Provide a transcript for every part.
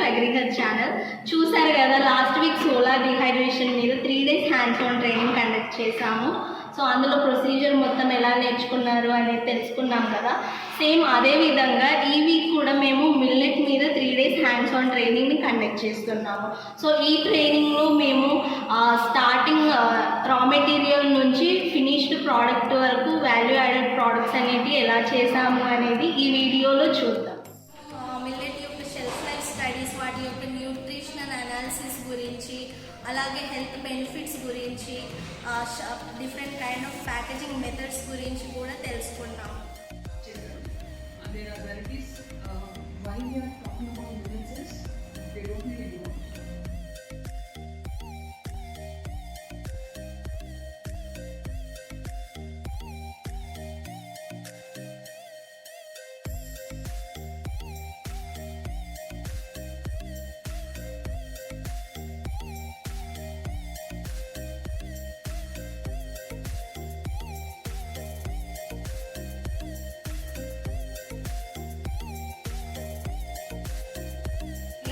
Agriculture channel. చూసారు కదా, last week solar dehydration మీద 3 days hands on training conduct చేశాము. సో అందులో ప్రొసీజర్ మొత్తం ఎలా నేర్చుకున్నారు అనేది తెలుసుకున్నాం కదా. సేమ్ అదే విధంగా ఈ వీక్ కూడా మేము మిల్లెట్ మీద 3 days హ్యాండ్స్ ఆన్ ట్రైనింగ్ని కండక్ట్ చేస్తున్నాము. సో ఈ ట్రైనింగ్లో మేము స్టార్టింగ్ రా మెటీరియల్ నుంచి ఫినిష్డ్ ప్రోడక్ట్ వరకు వాల్యూ యాడెడ్ ప్రోడక్ట్స్ అనేవి ఎలా చేసాము అనేది ఈ వీడియోలో చూద్దాం. మిల్లెట్ యొక్క షెల్ఫ్ లైఫ్ స్టడీస్, వాటి యొక్క న్యూట్రిషనల్ అనాలిసిస్ గురించి, అలాగే హెల్త్ బెనిఫిట్స్ గురించి, different kind of packaging methods గురించి కూడా తెలుసుకున్నాం.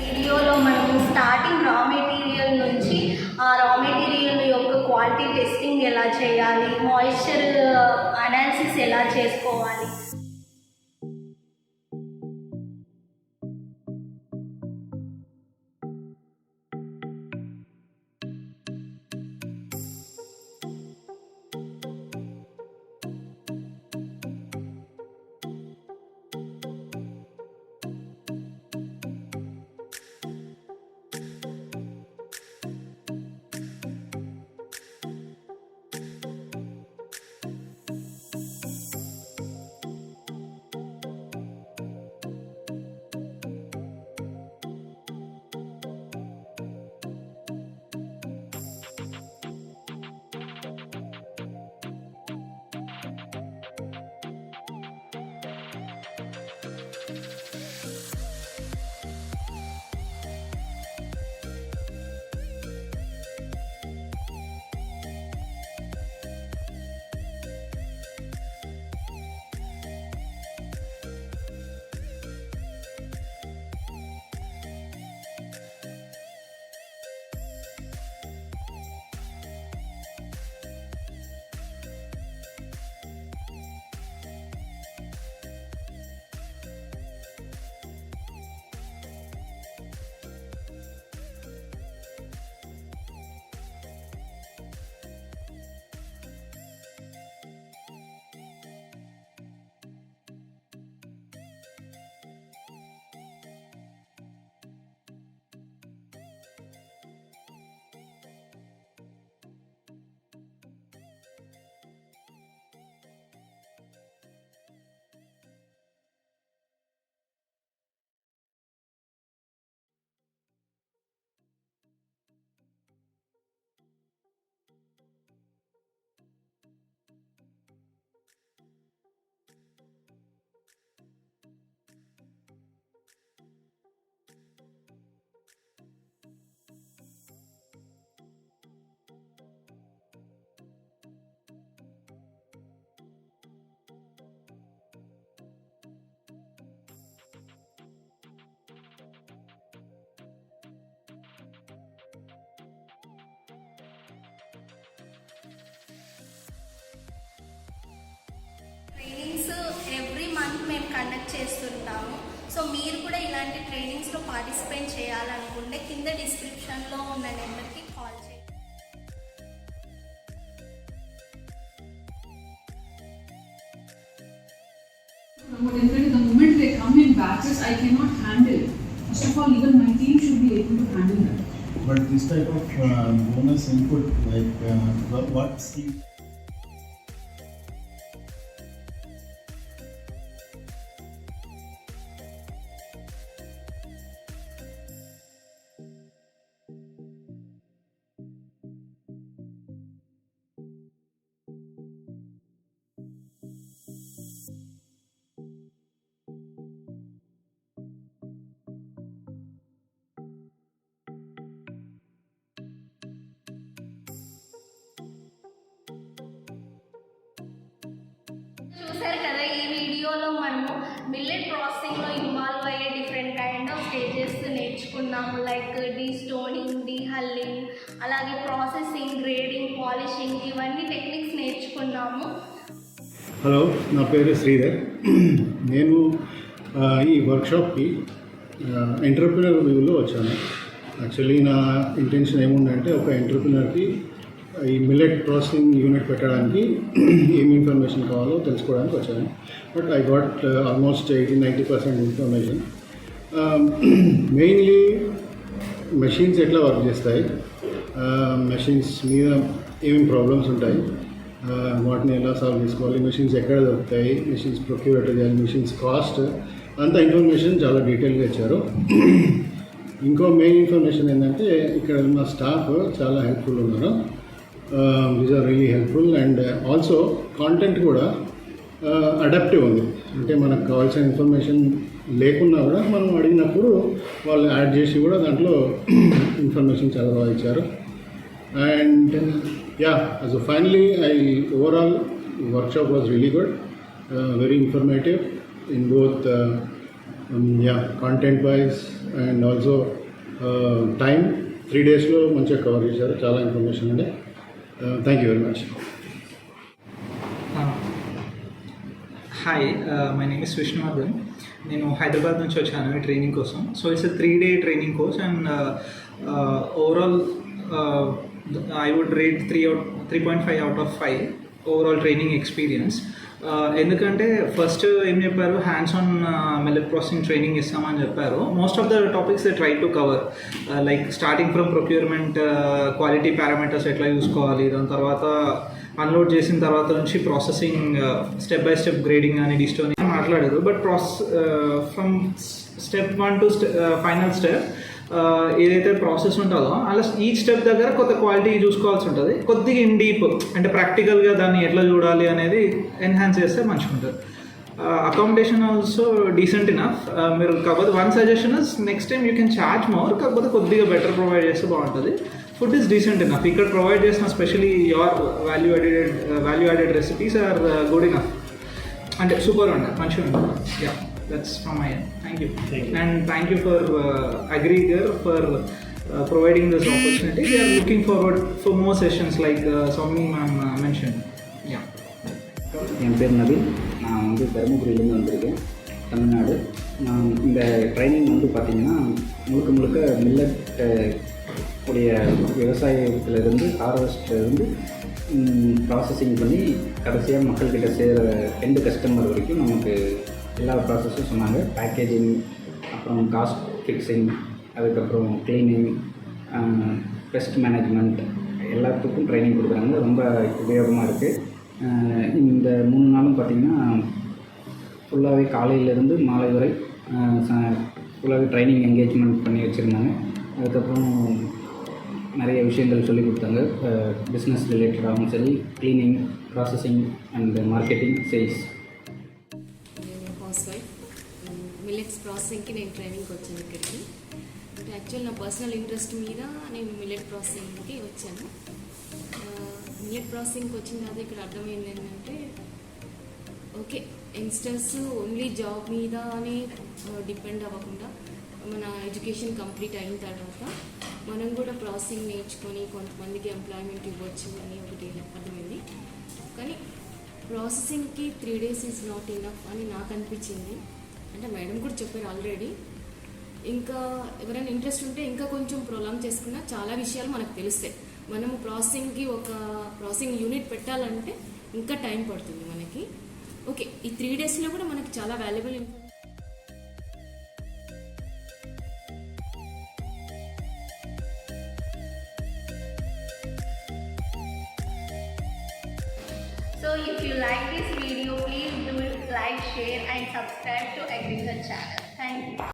వీడియోలో మనము స్టార్టింగ్ రా మెటీరియల్ నుంచి ఆ రా మెటీరియల్ యొక్క క్వాలిటీ టెస్టింగ్ ఎలా చేయాలి, మాయిశ్చర్ అనాలిసిస్ ఎలా చేసుకోవాలి, ఎవ్రీ మంత్ మేము కండక్ట్ చేస్తుంటాము. సో మీరు కూడా ఇలాంటి ట్రైనింగ్స్లో పార్టిసిపేట్ చేయాలనుకుంటే కింద డిస్క్రిప్షన్లో ఉన్న నెంబర్కి కాల్ చేయండి. The moment they come in batches, I cannot handle. First of all, even my team should be able to handle that. But this type of bonus input, like what scheme? చూసారు కదా, ఈ వీడియోలో మనము millet ప్రాసెసింగ్లో involve అయ్యే different different kind of stages నేర్చుకున్నాము. Like డీస్టోనింగ్, dehulling, అలాగే processing, grading, polishing, ఇవన్నీ techniques నేర్చుకున్నాము. హలో, నా పేరు శ్రీధర్. నేను ఈ వర్క్షాప్కి ఎంటర్ప్రినర్ వ్యూలో వచ్చాను. యాక్చువల్లీ నా ఇంటెన్షన్ ఏముందంటే ఒక ఎంటర్ప్రినర్కి ఈ మిల్లెట్ ప్రాసెసింగ్ యూనిట్ పెట్టడానికి ఏమి ఇన్ఫర్మేషన్ కావాలో తెలుసుకోవడానికి వచ్చాను. But I got almost 80-90% information. Mainly machines ఎట్లా వర్క్ చేస్తాయి, మెషిన్స్ మీద ఏమేమి ప్రాబ్లమ్స్ ఉంటాయి, వాటిని ఎలా సాల్వ్ చేసుకోవాలి, మెషిన్స్ ఎక్కడ దొరుకుతాయి, మెషిన్స్ ప్రొక్యూర్ ఎట్లా చేయాలి, మెషిన్స్ కాస్ట్, అంత ఇన్ఫర్మేషన్ చాలా డీటెయిల్గా ఇచ్చారు. ఇంకో మెయిన్ ఇన్ఫర్మేషన్ ఏంటంటే ఇక్కడ ఉన్న స్టాఫ్ చాలా హెల్ప్ఫుల్ ఉన్నారు. These are really helpful. And also content కూడా అడాప్టివ్ ఉంది. అంటే మనకు కావాల్సిన ఇన్ఫర్మేషన్ లేకున్నా కూడా మనం అడిగినప్పుడు వాళ్ళు యాడ్ చేసి కూడా దాంట్లో ఇన్ఫర్మేషన్ చాలా బాగా ఇచ్చారు. And yeah, so finally overall workshop was really good, very informative in both content wise and also time. 3 days lo manchiga cover chesaru, chaala information unde. Thank you very much. Hi, my name is Vishnuvardhan. నేను హైదరాబాద్ నుంచి వచ్చాను ఈ training కోసం. So it's 3-day training course and overall I would rate 3.5 out of 5 overall training experience. ఎందుకంటే first ఏం చెప్పారు, hands on millet processing training ఇస్తామని చెప్పారు. Most of the topics they try to cover, like starting from procurement, quality parameters ఎట్లా చూసుకోవాలి, దాని తర్వాత unload చేసిన తర్వాత నుంచి processing, step by step grading అని డిస్టోని మాట్లాడారు. But from step 1 to final step ఏదైతే ప్రాసెస్ ఉంటుందో అలా ఈచ్ స్టెప్ దగ్గర కొత్త క్వాలిటీ చూసుకోవాల్సి ఉంటుంది. కొద్దిగా ఇన్ డీప్ అంటే ప్రాక్టికల్గా దాన్ని ఎట్లా చూడాలి అనేది ఎన్హాన్స్ చేస్తే మంచిగా ఉంటుంది. Accommodation also decent enough. మీరు కాకపోతే one suggestion is next time you can charge more, కాకపోతే కొద్దిగా బెటర్ ప్రొవైడ్ చేస్తే బాగుంటుంది. Food is decent enough. ఇక్కడ ప్రొవైడ్ చేసిన specially your value added recipes are good enough. అంటే సూపర్ ఉంటుంది, మంచిగా ఉంటుంది. Yeah, that's from my end. Thank you. And thank you for Agriger for providing this opportunity. We are looking forward for more sessions like Soumi ma'am mentioned. Yeah. என் பேர் நவீன். நான் வந்து தருமபுரியிலேருந்து வந்திருக்கேன், தமிழ்நாடு. நான் இந்த ட்ரைனிங் வந்து பார்த்திங்கன்னா முழுக்க மில்லட் உடைய விவசாயத்திலேருந்து ஹார்வெஸ்ட்லேருந்து ப்ராசஸிங் பண்ணி கடைசியாக மக்கள்கிட்ட சேர்கிற எண்டு கஸ்டமர் வரைக்கும் நமக்கு எல்லா ப்ராசஸும் சொன்னாங்க. பேக்கேஜிங், அப்புறம் காஸ்ட் ஃபிக்ஸிங், அதுக்கப்புறம் க்ளீனிங், பெஸ்ட் மேனேஜ்மெண்ட், எல்லாத்துக்கும் ட்ரைனிங் கொடுக்குறாங்க. ரொம்ப உபயோகமாக இருக்குது. இந்த 3 நாளும் பார்த்திங்கன்னா ஃபுல்லாகவே காலையிலேருந்து மாலை வரை ஃபுல்லாகவே ட்ரைனிங் என்கேஜ்மெண்ட் பண்ணி வச்சுருந்தாங்க. அதுக்கப்புறம் நிறைய விஷயங்கள் சொல்லிக் கொடுத்தாங்க. பிஸ்னஸ் ரிலேட்டடாகவும் சரி, cleaning, processing and marketing, sales. House wife. Millets ప్రాసెసింగ్కి నేను ట్రైనింగ్కి వచ్చాను ఇక్కడికి. అంటే యాక్చువల్ నా పర్సనల్ ఇంట్రెస్ట్ మీద నేను మిల్లెట్ ప్రాసెసింగ్కి వచ్చాను. మిల్లెట్ ప్రాసెసింగ్కి వచ్చిన తర్వాత ఇక్కడ అర్థమైంది ఏంటంటే, ఓకే, యంగ్స్టర్స్ ఓన్లీ జాబ్ మీదనే డిపెండ్ అవ్వకుండా మన ఎడ్యుకేషన్ కంప్లీట్ అయిన తర్వాత మనం కూడా ప్రాసెసింగ్ నేర్చుకొని కొంతమందికి ఎంప్లాయ్మెంట్ ఇవ్వచ్చు అని ఒకటి అర్థమైంది. కానీ ప్రాసెసింగ్కి 3 days ఈజ్ నాట్ ఇనఫ్ అని నాకు అనిపించింది. అంటే మేడం కూడా చెప్పారు ఆల్రెడీ. ఇంకా ఎవరైనా ఇంట్రెస్ట్ ఉంటే ఇంకా కొంచెం ప్రొలాంగ్ చేసుకున్నా చాలా విషయాలు మనకు తెలుస్తాయి. మనము ప్రాసెసింగ్కి ఒక ప్రాసెసింగ్ యూనిట్ పెట్టాలంటే ఇంకా టైం పడుతుంది మనకి. ఓకే, ఈ 3 daysలో కూడా మనకి చాలా valuable So if you like this video, please do like, share and subscribe to Agriculture channel. Thank you.